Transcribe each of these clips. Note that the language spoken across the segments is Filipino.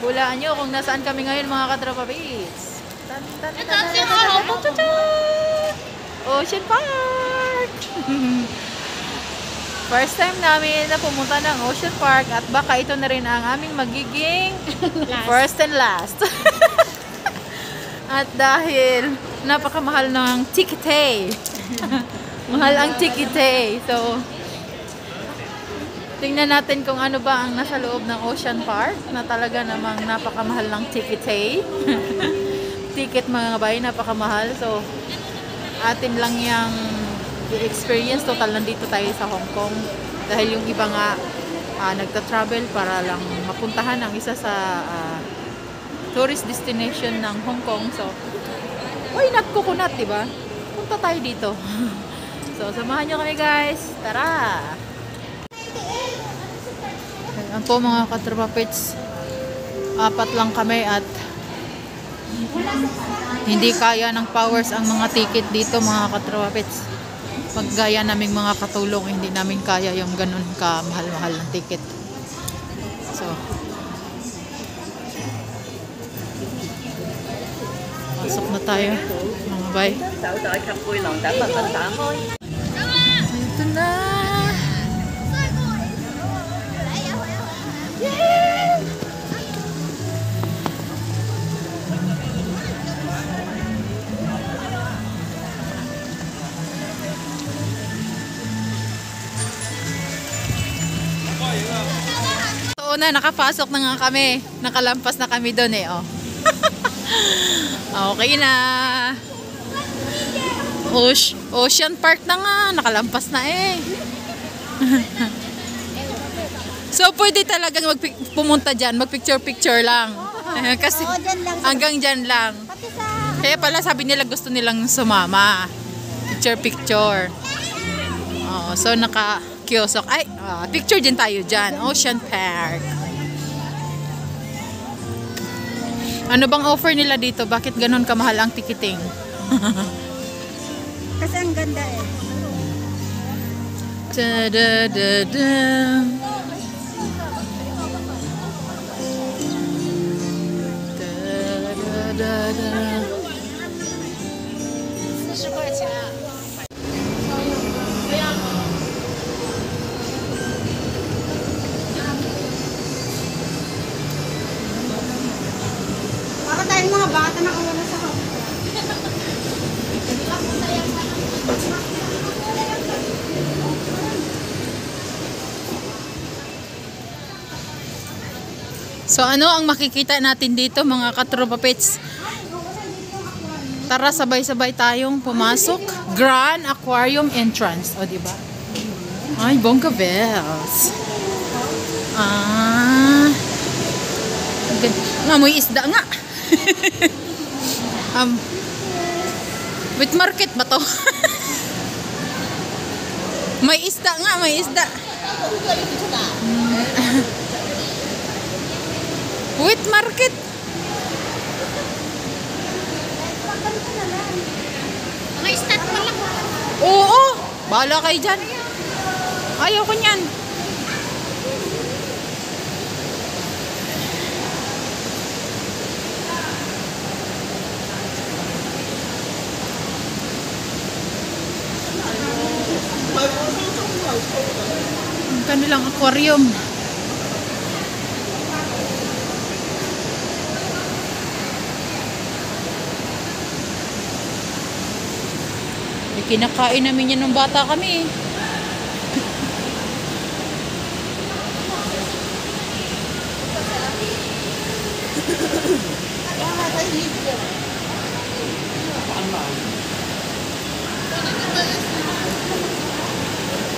Hulaan nyo kung nasaan kami ngayon mga katropa babes. Ocean Park! First time namin na pumunta ng Ocean Park at baka ito na rin ang aming magiging first and last. At dahil napakamahal ng ticket. Mahal ang ticket. So, tingnan natin kung ano ba ang nasa loob ng Ocean Park na talaga namang napakamahal ng ticket. Ticket mga bay, napakamahal. So, atin lang yung experience. Total, nandito tayo sa Hong Kong. Dahil yung iba nga nagta-travel para lang mapuntahan ang isa sa tourist destination ng Hong Kong. So, why not coconut, diba? Punta tayo dito. So, samahan nyo kami guys. Tara! Ayan po mga katropa pits. 4 lang kami at hindi kaya ng powers ang mga ticket dito mga katropa pits. Pag gaya naming mga katulong, hindi namin kaya yung ganun ka mahal-mahal ng ticket. So, pasok na tayo mga bay. Ito na! Oo na, nakapasok na nga kami. Nakalampas na kami doon eh, oh. Okay na. Ocean Park na nga. Nakalampas na eh. So, pwede talagang pumunta dyan. Magpicture-picture lang. Kasi hanggang dyan lang. Kaya pala sabi nila gusto nilang sumama. Picture-picture. Oh, so, naka-kiosk. Ay, picture din tayo dyan. Ocean Park. Ano bang offer nila dito? Bakit ganun kamahal ang ticketing? Kasi ang ganda eh. Da-da-da-da. Da-da-da-da. Para tayong mga bata na wala sa house. So ano ang makikita natin dito mga katropa pets? Tara sabay-sabay tayong pumasok. Grand Aquarium entrance. O diba? Ay, bongga bells. Ngamoy isda nga. Wet market ba to? May isda nga, may isda. Wet market. Mga istat mo lang. Oo, bahala kayo dyan. Ayaw ko nyan. Ang kanilang aquarium. Kinakain namin yan nung bata kami.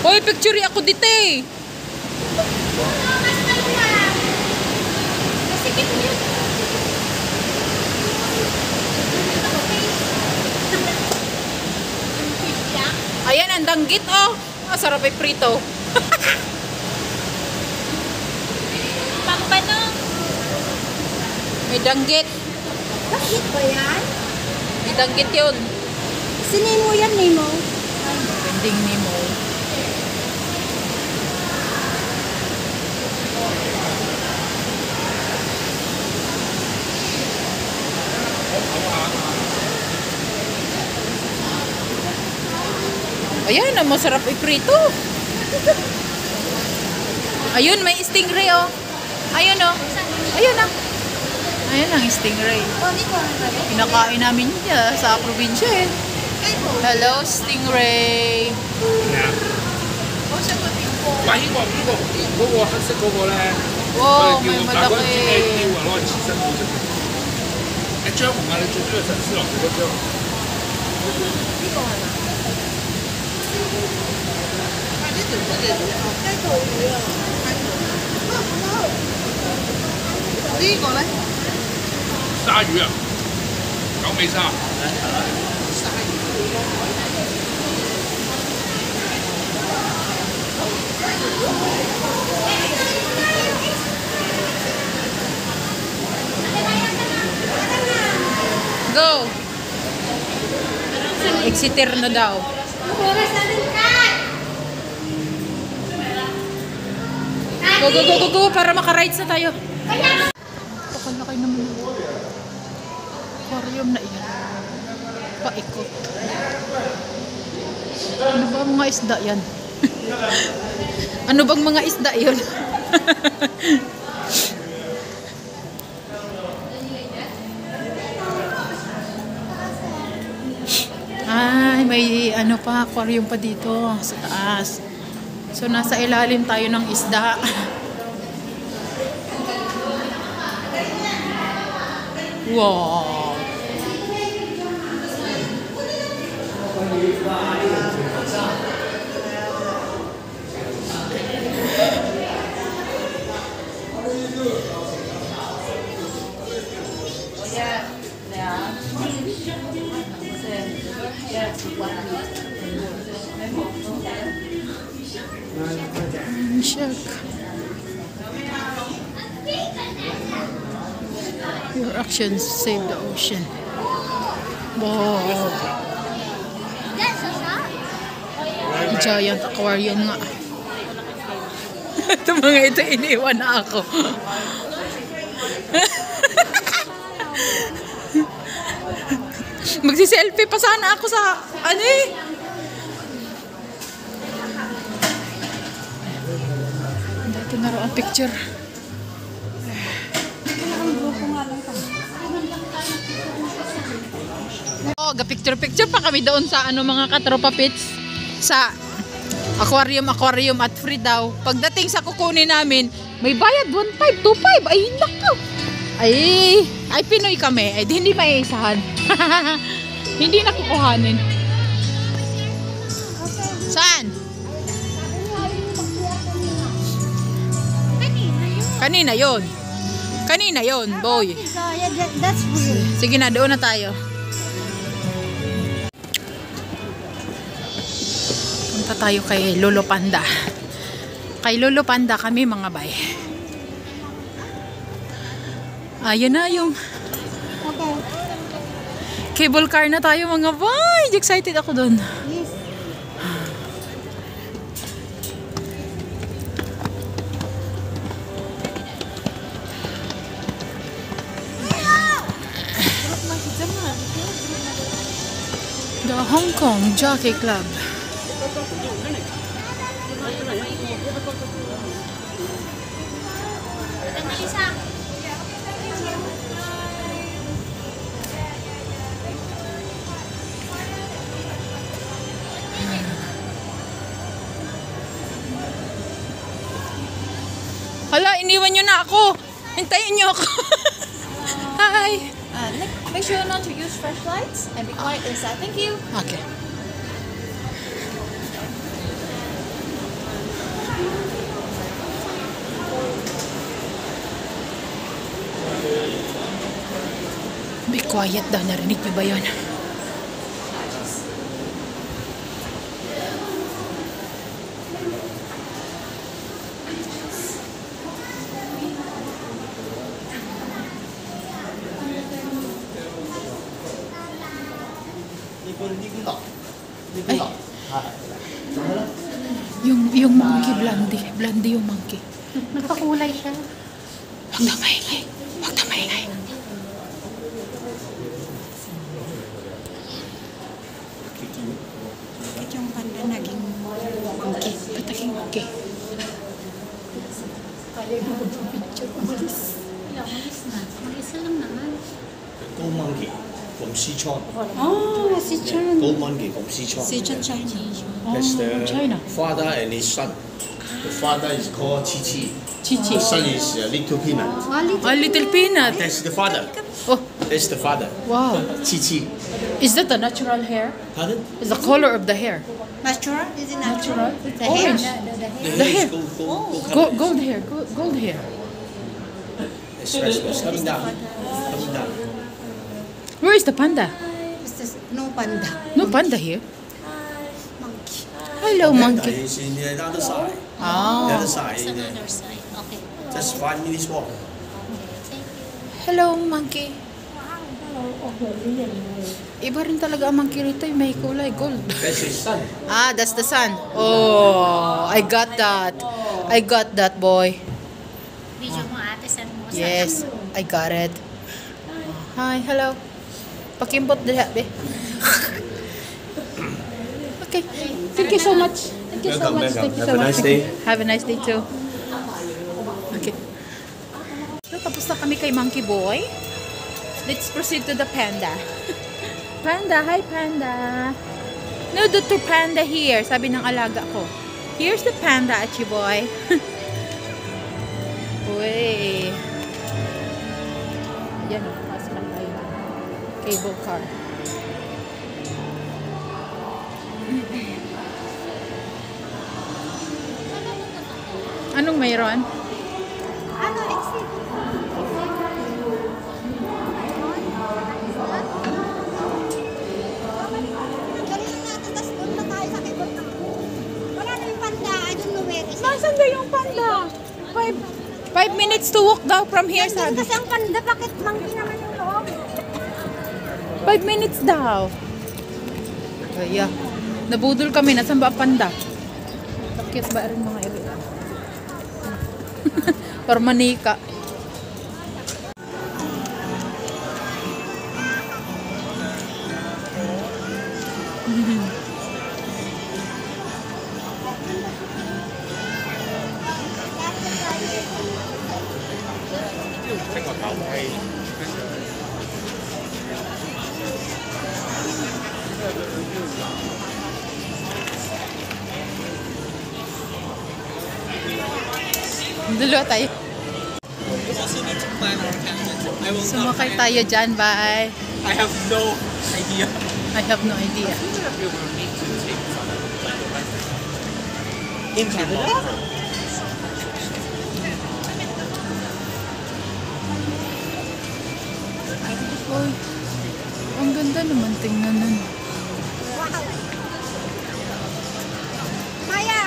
Hoy, picture ako dito eh. Ayan, ang danggit oh. Sarap ay prito. Pampano. May danggit. Bakit ba yan? May danggit yun. Si Nemo yan, Nemo. Pending Nemo. Ayan, ang masarap iprito. Ayun, may stingray oh. Ayun oh. Ayun ah. Ayun ang stingray. Kinakain namin yan sa probinsya eh. Hello, stingray. 喂，英國嗰個黑色嗰個咧， Wow, 我 may 哋叫咁大嗰支咩雕 malaki. 啊，攞嚟刺身好食。你張紅啊，你最中意實施落去嗰張。呢個咧？鯊魚啊，九尾鯊。Go! Exeter na daw. Go, go, go, go, go, para maka-rides na tayo. Pakalaki naman yung aquarium na iyan. Paikot. Ano ba mga isda yan? Ano bang mga isda yun? Ay, may ano pa, aquarium pa dito sa taas. So, nasa ilalim tayo ng isda. Wow! Shark. Your actions save the ocean. Wow. Giant aquarium nga. Ito mga ito, iniwan na ako. Magsi-selfie pa sana ako sa ano eh. Dito na raw ang picture. Oh, ga-picture-picture pa kami doon sa ano mga katropa pits sa aquarium at free daw. Pagdating sa kukunin namin, may bayad 1,525. Ay, nako. Ay Pinoy kami. Ay, hindi maiisahan. Hindi nakukuhanin. Saan? Kanina yon. Kanina yon, boy. That's weird. Sige na, doon na tayo. Punta tayo kay Lolo Panda. Kay Lolo Panda kami mga bay. Ayun na yung Okay. cable car na tayo mga bay. Excited ako doon. Yes. The Hong Kong Jockey Club. Hala, iniwan nyo na ako. Hintayin nyo ako. Hi. Make sure not to use flashlights and be quiet inside. Thank you. Okay. Be quiet daw. Narinig niyo ba yun? Ay. Yung monkey, Blondie yung monkey. Nagpakulay siya. Huwag na maingay. Huwag na maingay. Yung panda Isa lang naman. Gold monkey from Sichuan. Oh, si Chan. Gold monkey from Sichuan. Sichuan, China. That's the China. father and his son. The father is called Chi Chi. Chichi. The son is Little Peanut. A little peanut. That's the father. Oh, That's the father. wow. Chi Chi. Is that the natural hair? Pardon? Is the color of the hair? Natural? Is it natural? The Orange. hair. The hair. hair is gold Gold hair. Gold hair. It's coming down. Coming down. Where is the panda? No panda. No panda here. Monkey. Hello, monkey. It's in the other side. The Ah. other side. Sa other side. Okay. Just 5 minutes walk. Hello, monkey. Iba rin talaga ang monkey rito. May kulay gold. That's his son. Ah, that's the sun. Oh, I got that. I got that, boy. Video mo ate, send mo sa Yes, I got it. Hi, hello. Pakimbot diha, be. Okay. Thank you so much. Thank you so Welcome, much. welcome. Thank you so Have a much. nice day. Have a nice day too. Okay. So, tapos na kami kay Monkey Boy. Let's proceed to the panda. Panda, hi panda. No, to panda here, sabi ng alaga ko. Here's the panda, Achi boy. Uy. Ayan o, pasman tayo. Cable car. Anong mayroon? Ano, exit? Galing natin, tas doon na tayo sa kibot na. Wala na yung panda. I don't know where is it. Nasaan ba yung panda? 5 minutes to walk daw from here, Doon sabi. kasi ang panda, bakit monkey naman yung loob? 5 minutes daw. Kaya, nabudol kami. Nasaan ba ang panda? Takit ba rin mga iri? Or manika. Dalawa tayo. Sumakay tayo dyan, bye. I have no idea. I have no idea. In Canada? Uy, ang ganda naman tingnan nun. Maya!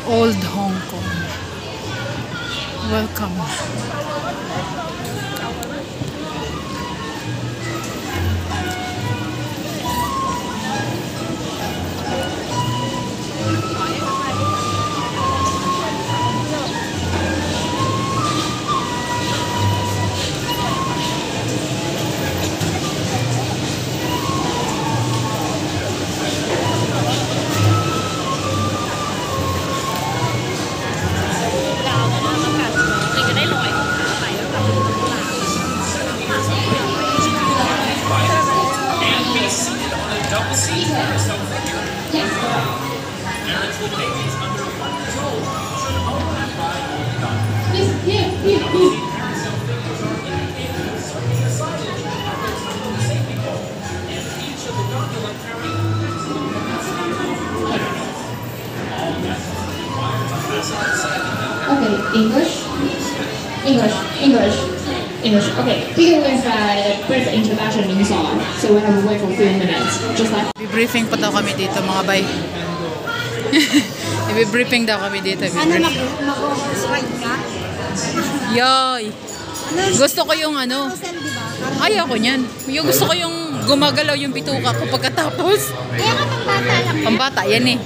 Old Hong Kong. Welcome. Okay, English. English. English. English. Okay. Begin with brief introduction in song. So we have to wait for a few minutes. Just like. Briefing pa daw kami dito mga bay. Briefing daw kami dito. Ano mag-horse ride ka? Yoy! Gusto ko yung ano. Carousel, di ba? Ayaw ko niyan. Yung gusto ko yung gumagalaw yung bituka ko pagkatapos. Kaya ka pang bata lang. Pambata, yan eh.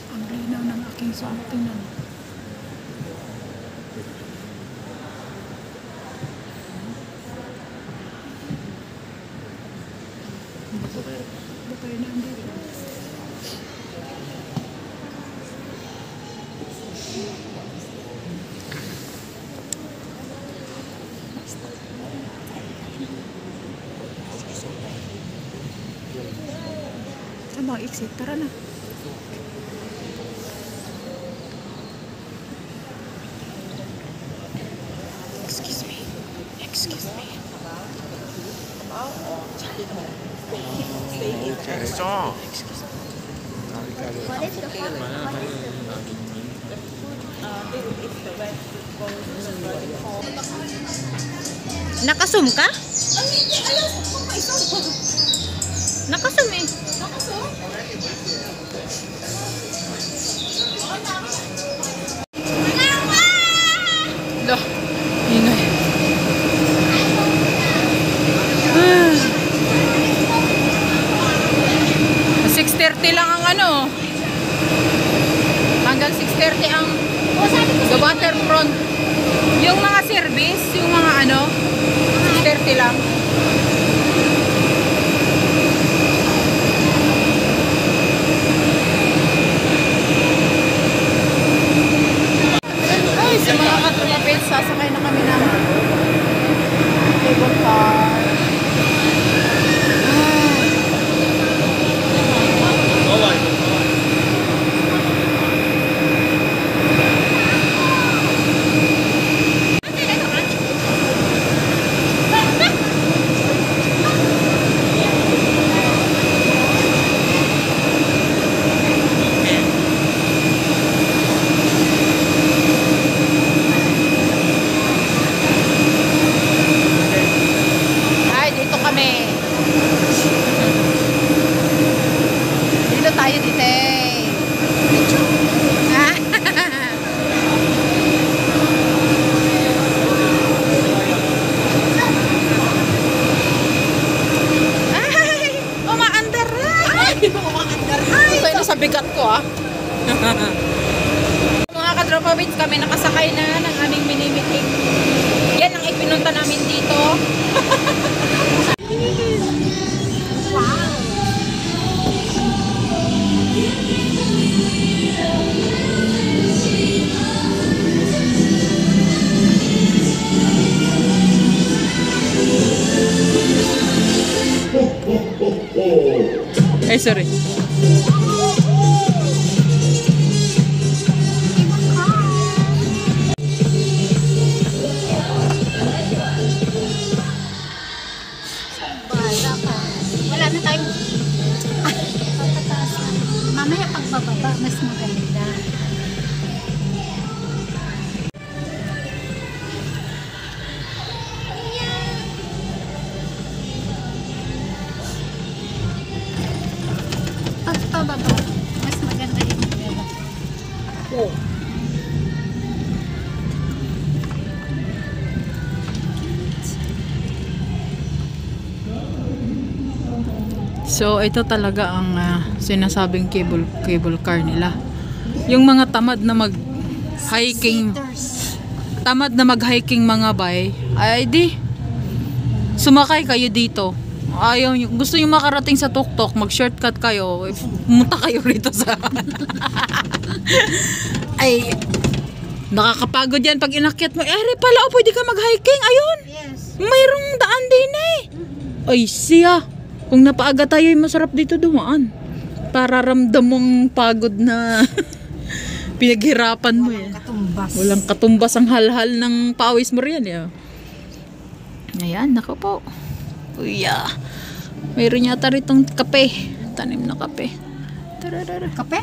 Ang linaw ng aking something na. Bakay na hindi. Sama, exit. Tara na. Excuse me. Excuse me. What is the fun? Nakasum ka? Nakasum eh. Loh, ingay. 6:30 lang ang ano. Hanggang 6:30 ang the waterfront. Yung mga service, yung mga ano, 6:30 lang. Ay, sa mga katrumapit, sasakay na kami ng cable car. Ay, dito kami. Dito tayo, dito. Ah. Ay, umaandar na. Ay, umaandar na. Ito na sa bigat ko ah. Mga kadropabits, kami nakasakay na ng aming minimiting. Yan ang ipinunta namin dito. Ay, sorry. Wala na tayong... Patataas na. Mamaya pagbababa, mas maganda. Pagbababa, mas maganda yung maganda. Oh. So ito talaga ang sinasabing cable car nila. Yung mga tamad na hiking. Six-seaters. Tamad na mag-hiking mga bay. Ay di, sumakay kayo dito. Ayaw nyo, gusto nyo makarating sa tuktok, mag-shortcut kayo, pumunta kayo rito sa... Ay, nakakapagod yan pag inakyat mo. Pala, pwede ka mag-hiking. Ayun, Yes. mayroong daan din eh. Ay, siya. Kung napaaga tayo, masarap dito dumaan. Para ramdam mong pagod na pinaghirapan mo eh. Katumbas. Walang katumbas ang halhal ng pawis mo riyan. Eh. Ayan, nako po. Uya. Mayroon yata ritong kape. Tanim na kape. Tararara. Kape?